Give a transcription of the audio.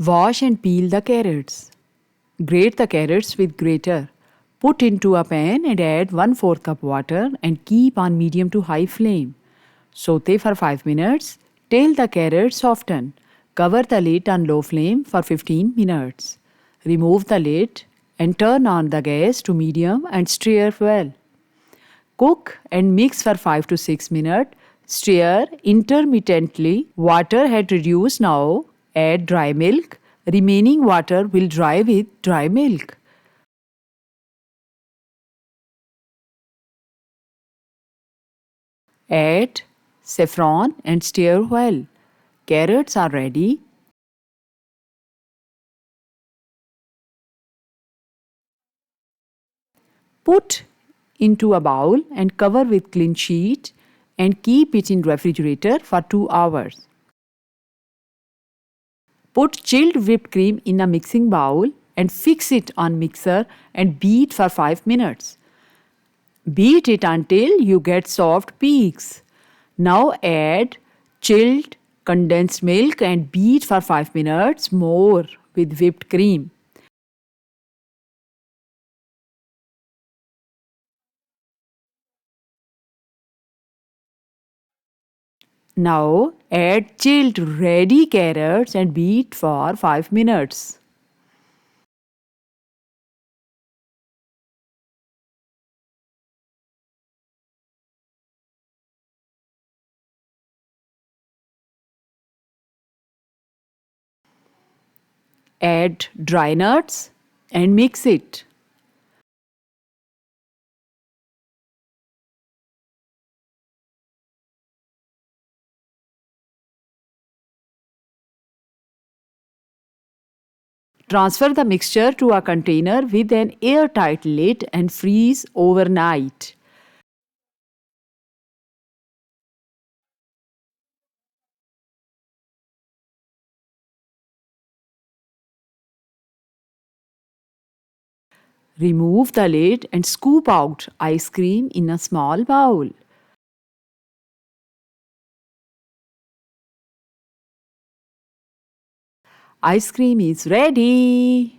Wash and peel the carrots. Grate the carrots with grater. Put into a pan and add 1/4 cup water and keep on medium to high flame. Saute for 5 minutes till the carrots soften. Cover the lid on low flame for 15 minutes. Remove the lid and turn on the gas to medium and stir well. Cook and mix for 5 to 6 minutes. Stir intermittently. Water had reduced now. Add dry milk. Remaining water will dry with dry milk. Add saffron and stir well. Carrots are ready. Put into a bowl and cover with clean sheet and keep it in refrigerator for 2 hours. Put chilled whipped cream in a mixing bowl and fix it on mixer and beat for 5 minutes. Beat it until you get soft peaks. Now add chilled condensed milk and beat for 5 minutes more with whipped cream. Now add chilled ready carrots and beat for 5 minutes. Add dry nuts and mix it. Transfer the mixture to a container with an airtight lid and freeze overnight. Remove the lid and scoop out ice cream in a small bowl. Ice cream is ready.